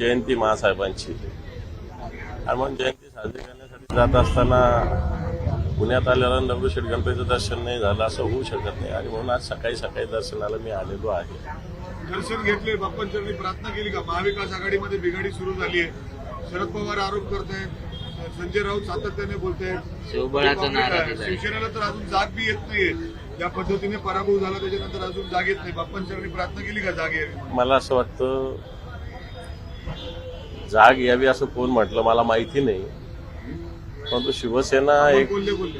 जयंती महासाहेबांची आणि म्हणून जयंती साजरी करण्यासाठी जात असताना पुण्यात आल्यावर दगडूशेठ गणपतीचं दर्शन नाही झालं असं होऊ शकत नाही आणि म्हणून आज सकाळी सकाळी दर्शनाला मी आलेलो आहे. दर्शन घेतले, बाप्पांचरणी प्रार्थना केली का? महाविकास आघाडीमध्ये बिघाडी सुरू झाली आहे. शरद पवार आरोप करतायत, संजय राऊत सातत्याने बोलतायत, शिवसेनेला तर अजून जाग बी येत नाहीये. ज्या पद्धतीने पराभव झाला त्याच्यानंतर अजून जाग येत नाही. बाप्पांचरणी प्रार्थना केली का जाग यावी? मला असं वाटतं जाग यावी असं कोण म्हटलं मला माहिती नाही, परंतु शिवसेना एक बोलले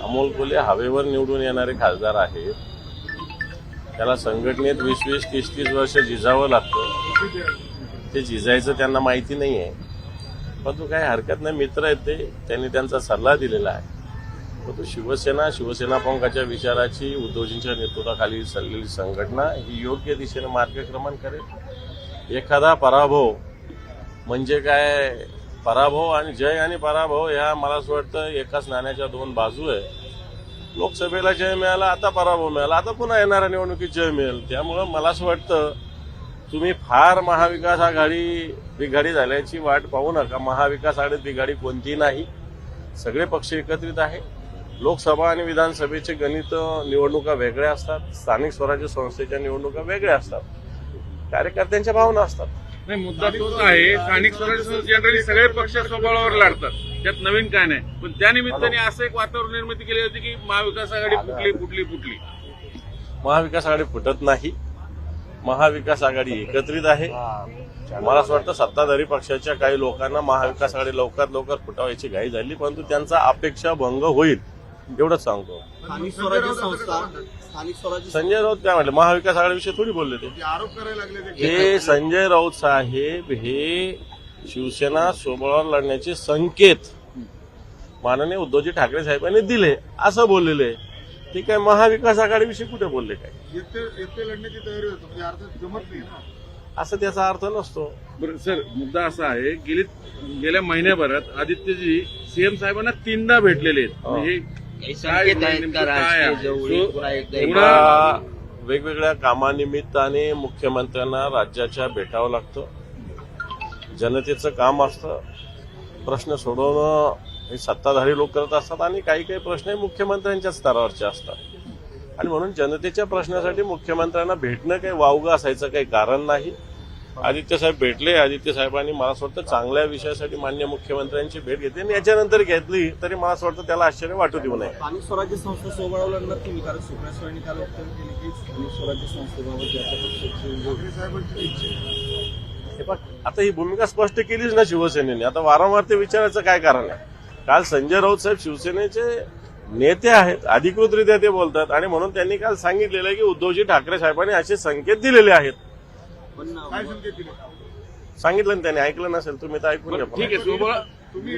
अमोल कोल्हे हवेवर निवडून येणारे खासदार आहेत. त्याला संघटनेत 20-20, 30-30 वर्ष झिजावं लागतं. ते झिजायचं त्यांना माहिती नाही आहे, परंतु काही हरकत नाही. मित्र आहेत ते, त्यांनी त्यांचा सल्ला दिलेला आहे. परंतु शिवसेना पंखाच्या विचाराची उद्धवजींच्या नेतृत्वाखाली चाललेली संघटना ही योग्य दिशेने मार्गक्रमण करेल. एखादा पराभव म्हणजे काय, पराभव आणि जय आणि पराभव ह्या मला असं वाटतं एकाच नाण्याच्या दोन बाजू आहे. लोकसभेला जय मिळाला, आता पराभव मिळाला, आता पुन्हा येणाऱ्या निवडणुकीत जय मिळेल. त्यामुळं मला असं वाटतं तुम्ही फार महाविकास आघाडी बिघाडी झाल्याची वाट पाहू नका. महाविकास आघाडीत बिघाडी कोणती नाही. सगळे पक्ष एकत्रित आहे. लोकसभा आणि विधानसभेचे गणित निवडणुका वेगळ्या असतात, स्थानिक स्वराज्य संस्थेच्या निवडणुका वेगळ्या असतात, कार्यकर्त्यांच्या भावना असतात. नाही, मुद्दा तोच आहे. स्थानिक स्वराज्य संस्था जनरली सगळे पक्ष स्वबळावर लढतात, त्यात नवीन काय नाही. पण त्यानिमित्ताने असं एक वातावरण निर्मिती केली होती की महाविकास आघाडी फुटली. महाविकास आघाडी फुटत नाही. महाविकास आघाडी एकत्रित आहे. मला असं वाटतं सत्ताधारी पक्षाच्या काही लोकांना महाविकास आघाडी लवकर फुटावायची घाई झाली, परंतु त्यांचा अपेक्षा भंग होईल एवढंच सांगतो. संजय राऊत काय म्हटले? महाविकास आघाडीविषयी थोडी बोलले ते. आरोप करायला लागले. हे संजय राऊत साहेब हे शिवसेना सोबळावर लढण्याचे संकेत माननीय उद्धवजी ठाकरे साहेबांनी दिले असं बोललेले. ते काय महाविकास आघाडीविषयी कुठे बोलले? काय एकटे लढण्याची तयारी होती, म्हणजे अर्थ जमत नाही ना, असं त्याचा अर्थ नसतो. बरं सर, मुद्दा असा आहे, गेल्या महिन्याभरात आदित्यजी सीएम साहेबांना 3दा भेटलेले आहेत. वेगवेगळ्या कामानिमित्ताने मुख्यमंत्र्यांना राज्याच्या भेटावं लागतं. जनतेचं काम असतं. प्रश्न सोडवणं हे सत्ताधारी लोक करत असतात आणि काही प्रश्न हे मुख्यमंत्र्यांच्या स्तरावरचे असतात. आणि म्हणून जनतेच्या प्रश्नासाठी मुख्यमंत्र्यांना भेटणं काही वावगं असायचं काही कारण नाही. आदित्य साहेब भेटले. आदित्य साहेबांनी मला असं वाटतं चांगल्या विषयासाठी माननीय मुख्यमंत्र्यांची भेट घेतली आणि याच्यानंतर घेतली तरी मला असं वाटतं त्याला आश्चर्य वाटू देऊ नये. स्थानिक स्वराज्य संस्था सोबळावर लढणार तुम्ही, कारण सुप्रिया सुळेंनी काल वक्तव्य केले की स्थानिक स्वराज्य संस्थेबाबत हे बघ, आता ही भूमिका स्पष्ट केलीच ना शिवसेनेने. आता वारंवार ते विचारायचं काय कारण आहे? काल संजय राऊत साहेब शिवसेनेचे नेते आहेत, अधिकृतरित्या ते बोलतात आणि म्हणून त्यांनी काल सांगितलेलं आहे की उद्धवजी ठाकरे साहेबांनी असे संकेत दिलेले आहेत. काय संकेत दिले? सांगितलं ना त्यांनी, ऐकलं नसेल तुम्ही तर ऐकून घ्या. ठीक आहे, सोबळा तुम्ही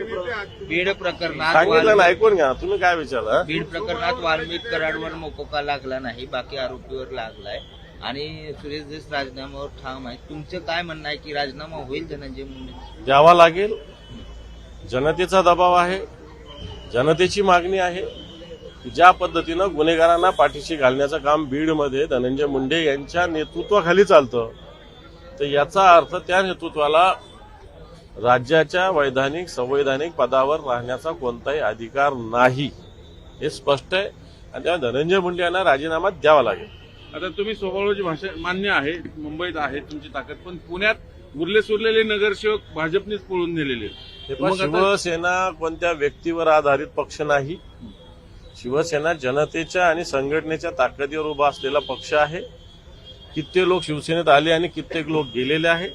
बीड प्रकरणात सांगितलं ना, ऐकून घ्या. तुम्ही काय विचारलं? बीड प्रकरणात वाल्मिक कराडवर मोकोका लागला नाही, बाकी आरोपीवर लागलाय आणि सुरेश देश राजीनाम्यावर ठाम आहे. तुमचं काय म्हणणं आहे की राजीनामा होईल धनंजय मुंडे? द्यावा लागेल. जनतेचा दबाव आहे, जनतेची मागणी आहे. ज्या पद्धतीनं गुन्हेगारांना पाठीशी घालण्याचं काम बीडमध्ये धनंजय मुंडे यांच्या नेतृत्वाखाली चालतं, तर याचा अर्थ त्या नेतृत्वाला राज्याच्या वैधानिक संवैधानिक पदावर राहण्याचा कोणताही अधिकार नाही, हे स्पष्ट आहे. आणि तेव्हा धनंजय मुंडे यांना राजीनामा द्यावा लागेल. आता तुम्ही सोबळाची भाषा मान्य आहे, मुंबईत आहे तुमची ताकद, पण पुण्यात उरले सुरलेले नगरसेवक भाजपनेच पळून नेलेले. शिवसेना कोणत्या व्यक्तीवर आधारित पक्ष नाही. शिवसेना जनतेच्या आणि संघटनेच्या ताकदीवर उभा असलेला पक्ष आहे. कित्येक लोक शिवसेनेत आले आणि कित्येक लोक गेलेले आहे.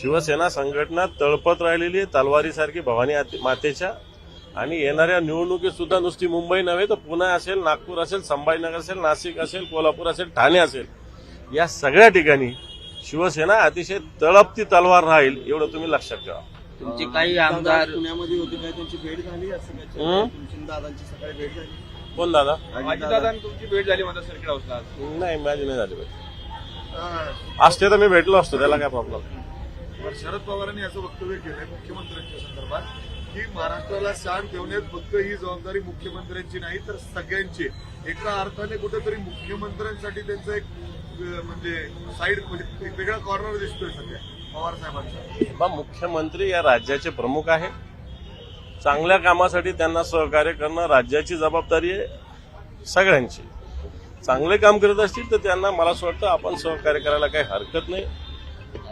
शिवसेना संघटना तळपत राहिलेली आहे तलवारीसारखी भवानी मातेच्या. आणि येणाऱ्या निवडणुकीत सुद्धा नुसती मुंबई नव्हे तर पुणे असेल, नागपूर असेल, संभाजीनगर असेल, नाशिक असेल, कोल्हापूर असेल, ठाणे असेल, या सगळ्या ठिकाणी शिवसेना अतिशय तळपती तलवार राहील एवढं तुम्ही लक्षात ठेवा. तुमचे काही आमदार पुण्यामध्ये होते काय, त्यांची भेट झाली असं तुमची दादांची सकाळी भेट झाली? कोण दादा? दादांची तुमची भेट झाली माझा सर्किट हाऊसला? नाही, माझी नाही झाली भेट. असते तर मी भेटलो असतो, त्याला काय प्रॉब्लेम? शरद पवारांनी असं वक्तव्य केलंय मुख्यमंत्र्यांच्या संदर्भात की महाराष्ट्राला शांत ठेवण्यात फक्त ही जबाबदारी मुख्यमंत्र्यांची नाही तर सगळ्यांची. एका अर्थाने कुठेतरी मुख्यमंत्र्यांसाठी त्यांचं एक म्हणजे साईड म्हणजे एक वेगळा कॉर्नर दिसतोय सध्या पवार साहेबांचा. बा, मुख्यमंत्री या राज्याचे प्रमुख आहेत. चांगल्या कामासाठी त्यांना सहकार्य करणं राज्याची जबाबदारी आहे, सगळ्यांची. चांगले काम करत असतील तर त्यांना मला असं वाटतं आपण सहकार्य करायला काही हरकत नाही.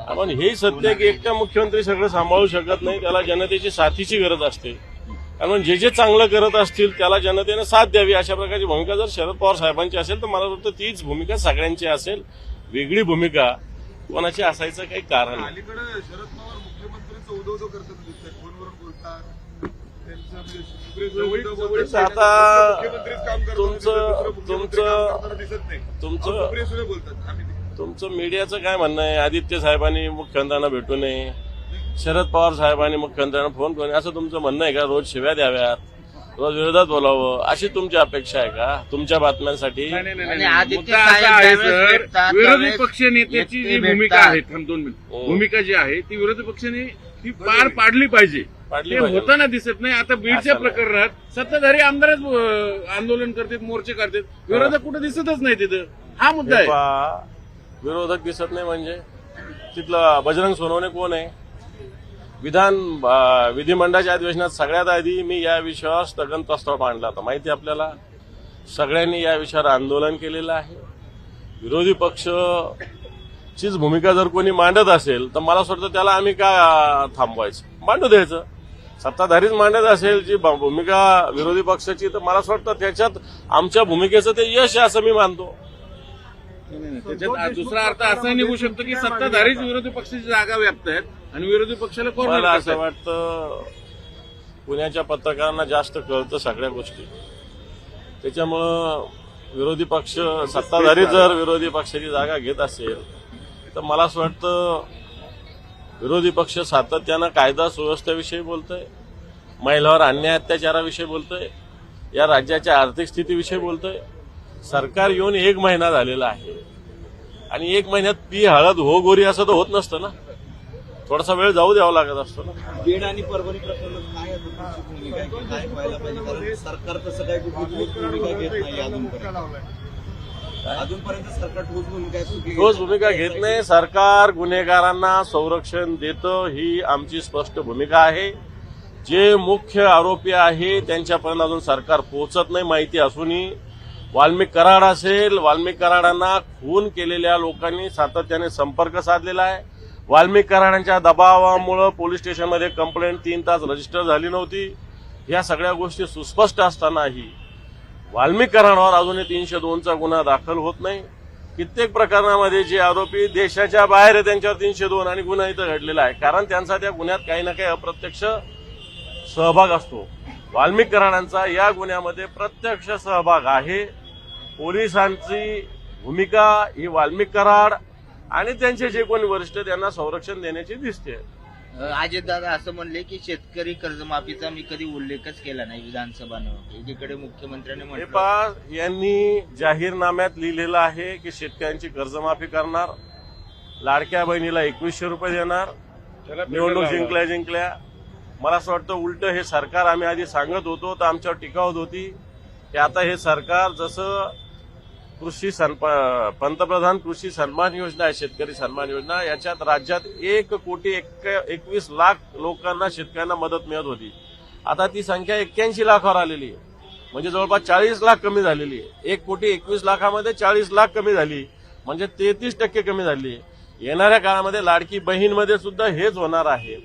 आपण हेही सत्य आहे की एकटा मुख्यमंत्री सगळं सांभाळू शकत नाही, त्याला जनतेची साथीची गरज असते. कारण जे चांगलं करत असतील त्याला जनतेने साथ द्यावी अशा प्रकारची भूमिका जर शरद पवार साहेबांची असेल तर मला वाटतं तीच भूमिका सगळ्यांची असेल. वेगळी भूमिका कोणाची असायचं काही कारण नाही. अलीकडे शरद पवार मुख्यमंत्र्यांचं उदो करतात दिसतात, फोनवरून बोलतात, त्यांचं म्हणजे सुप्रीम कोर्टात आता मुख्यमंत्रीच काम करतात, तुमचं मुख्यमंत्री काम करताना दिसत नाही. तुमचं सुप्रीम सुद्धा बोलतात आम्ही तुमचं मीडियाचं काय म्हणणं आहे, आदित्य साहेबांनी मुख्यमंत्र्यांना भेटू नये, शरद पवार साहेबांनी मुख्यमंत्र्यांना फोन करू नये, असं तुमचं म्हणणं आहे का? रोज शिव्या द्याव्यात, रोज विरोधात बोलावं अशी तुमची अपेक्षा आहे का तुमच्या बातम्यांसाठी? आणि आदित्य मुद्दा असा साहेब आहे ज्यावेळेस सर, भेटतात, विरोधी त्यावेळेस पक्ष नेत्याची जी व्यक्ती भूमिका भेटतात. आहे, थांब 2 मिनिट, भूमिका जी आहे ती विरोधी पक्षाने ती पार पाडली पाहिजे. पाडली ते पाहिजे. होताना दिसत नाही. आता बीडच्या असं नाही. प्रकरणात सत्ताधारी आमदारच आंदोलन करतात, मोर्चे करतात, विरोधक कुठे दिसतच नाही तिथं. हा मुद्दा हे आहे. पहा, विरोधक दिसत नाही म्हणजे तिथलं बजरंग सोनवणे कोण आहे? विधिमंडळाच्या अधिवेशनात सगळ्यात आधी मी या विषयावर स्थगन प्रस्ताव मांडला होता. माहिती आपल्याला सगळ्यांनी या विषयावर आंदोलन केलेलं आहे. विरोधी पक्षचीच भूमिका जर कोणी मांडत असेल तर मला असं वाटतं त्याला आम्ही का थांबवायचं, मांडू द्यायचं. सत्ताधारीच मांडत असेल जी भूमिका विरोधी पक्षाची तर मला असं वाटतं त्याच्यात आमच्या भूमिकेचं ते यश आहे असं मी मानतो. त्याच्यात दुसरा अर्थ असा निघू शकतो की सत्ताधारीच विरोधी पक्षाची जागा व्याप्त आहेत आणि विरोधी पक्षाला मला कॉर्नर असं वाटतं पुण्याच्या पत्रकारांना जास्त कळतं सगळ्या गोष्टी. त्याच्यामुळं विरोधी पक्ष सत्ताधारी जर विरोधी पक्षाची जागा घेत असेल तर मला असं वाटतं विरोधी पक्ष सातत्यानं कायदा सुव्यवस्थेविषयी बोलतोय, महिलांवर अन्याय अत्याचाराविषयी बोलतोय, या राज्याच्या आर्थिक स्थितीविषयी बोलतोय. सरकार येऊन 1 महिना झालेला आहे आणि 1 महिन्यात ती हळद हो गोरी असं तर होत नसतं ना, थोडासा वेळ जाऊ द्यावा लागत असतो ना. बीड आणि परभणी प्रकरणात काय आता तुमची भूमिका आहे की काय व्हायला पाहिजे? कारण सरकार तसं काय कुठली भूमिका घेत नाही अजूनपर्यंत सरकार ठोस भूमिका ठोस भूमिका घेत नाही. सरकार गुन्हेगारांना संरक्षण देतं ही आमची स्पष्ट भूमिका आहे. जे मुख्य आरोपी आहे त्यांच्यापर्यंत अजून सरकार पोहोचत नाही माहिती असूनही. वाल्मिक कराड असेल, वाल्मिक कराडांना खून केलेल्या लोकांनी सातत्याने संपर्क साधलेला आहे. वाल्मिक कराडांच्या दबावामुळे पोलीस स्टेशनमध्ये कंप्लेंट 3 तास रजिस्टर झाली नव्हती. या सगळ्या गोष्टी सुस्पष्ट असतानाही वाल्मिक कराडावर अजूनही 302चा गुन्हा दाखल होत नाही. कित्येक प्रकरणामध्ये जे आरोपी देशाच्या बाहेर आहे त्यांच्यावर 302 आणि गुन्हा इथं घडलेला आहे, कारण त्यांचा त्या गुन्ह्यात काही ना काही अप्रत्यक्ष सहभाग असतो. वाल्मिक कराडांचा या गुन्ह्यामध्ये प्रत्यक्ष सहभाग आहे. पोलिसांची भूमिका ही वाल्मिक कराड आणि त्यांचे जे कोणी वरिष्ठ त्यांना संरक्षण देण्याची दिसते. अजितदादा असं म्हणले की शेतकरी कर्जमाफीचा मी कधी उल्लेखच केला नाही विधानसभानं. एकीकडे मुख्यमंत्र्यांनी हे म्हटलं पहा, यांनी जाहीरनाम्यात लिहिलेलं आहे की शेतकऱ्यांची कर्जमाफी करणार, लाडक्या बहिणीला 2100 रुपये देणार, निवडणूक जिंकल्या. मला असं वाटतं उलट हे सरकार आम्ही आधी सांगत होतो तर आमच्यावर टीका होत होती की आता हे सरकार जसं पंतप्रधान कृषी सन्मान योजना आहे, शेतकरी सन्मान योजना, याच्यात राज्यात 1,21,00,000 लोकांना शेतकऱ्यांना मदत मिळत होती. आता ती संख्या 81 लाखावर आलेली आहे, म्हणजे जवळपास 40 लाख कमी झालेली आहे. 1,21,00,000मध्ये 40 लाख कमी झाली म्हणजे 33% कमी झाली. येणाऱ्या काळामध्ये लाडकी बहीणमध्ये सुद्धा हेच होणार आहे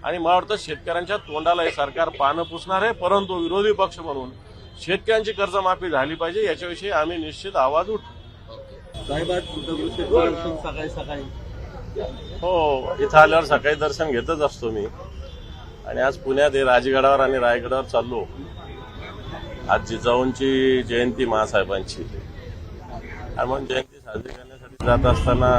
आणि मला वाटतं शेतकऱ्यांच्या तोंडाला हे सरकार पानं पुसणार आहे. परंतु विरोधी पक्ष म्हणून शेतकऱ्यांची कर्जमाफी झाली पाहिजे याच्याविषयी आम्ही निश्चित आवाज उठवू. साहेब आज दगडूशेठ सकाळी हो, इथं आल्यावर सकाळी दर्शन घेतच असतो मी आणि आज पुण्यात राजगडावर आणि रायगडावर चाललो. आज जिजाऊंची जयंती महासाहेबांची आणि म्हणून जयंती साजरी करण्यासाठी जात असताना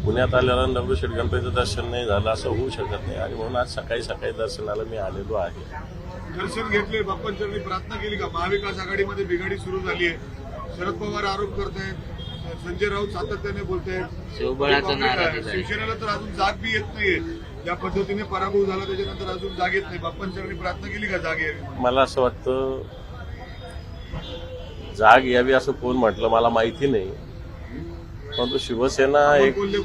पुण्यात आल्यावर दगडूशेठ गणपतीचं दर्शन नाही झालं असं होऊ शकत नाही आणि म्हणून आज सकाळी दर्शनाला मी आलेलो आहे. दर्शन घेतले, बाप्पांचरणी प्रार्थना केली का? महाविकास आघाडीमध्ये बिघाडी सुरू झाली आहे, शरद पवार आरोप करतायत, संजय राऊत सातत्याने बोलतायत, शिवबळाचा नारा दिलाय. शिवसेनेला तर अजून जाग बी येत नाहीये. ज्या पद्धतीने पराभव झाला त्याच्यानंतर अजून जाग येत नाही. बाप्पांच्याकडे प्रार्थना केली का जाग यावी? मला असं वाटतं जाग यावी असं कोण म्हटलं मला माहिती नाही, परंतु शिवसेना एक बोलले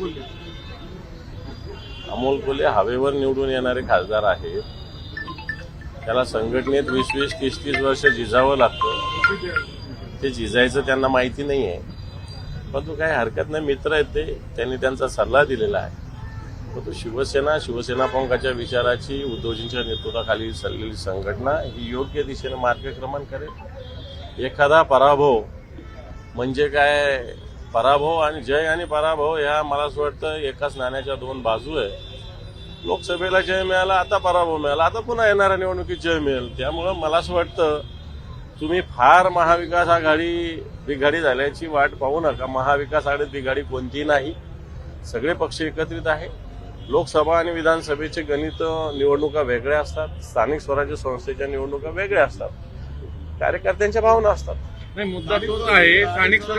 अमोल कोल्हे हवेवर निवडून येणारे खासदार आहेत. त्याला संघटनेत 20-20, 30-30 वर्ष झिजावं लागतं. ते झिजायचं त्यांना माहिती नाही आहे, परंतु काही हरकत नाही. मित्र आहेत ते, त्यांनी त्यांचा सल्ला दिलेला आहे. परंतु शिवसेना पंखाच्या विचाराची उद्धवजींच्या नेतृत्वाखाली चाललेली संघटना ही योग्य दिशेने मार्गक्रमण करेल. एखादा पराभव म्हणजे काय, पराभव आणि जय आणि पराभव ह्या मला असं वाटतं एकाच नाण्याच्या दोन बाजू आहे. लोकसभेला जय मिळाला, आता पराभव मिळाला, आता पुन्हा येणाऱ्या निवडणुकीत जय मिळेल. त्यामुळं मला असं वाटतं तुम्ही फार महाविकास आघाडी बिघाडी झाल्याची वाट पाहू नका. महाविकास आघाडीत बिघाडी कोणतीही नाही. सगळे पक्ष एकत्रित आहे. लोकसभा आणि विधानसभेचे गणित निवडणुका वेगळ्या असतात, स्थानिक स्वराज्य संस्थेच्या निवडणुका वेगळ्या असतात, कार्यकर्त्यांच्या भावना असतात. नाही, मुद्दा तोच आहे. स्थानिक स्वराज्य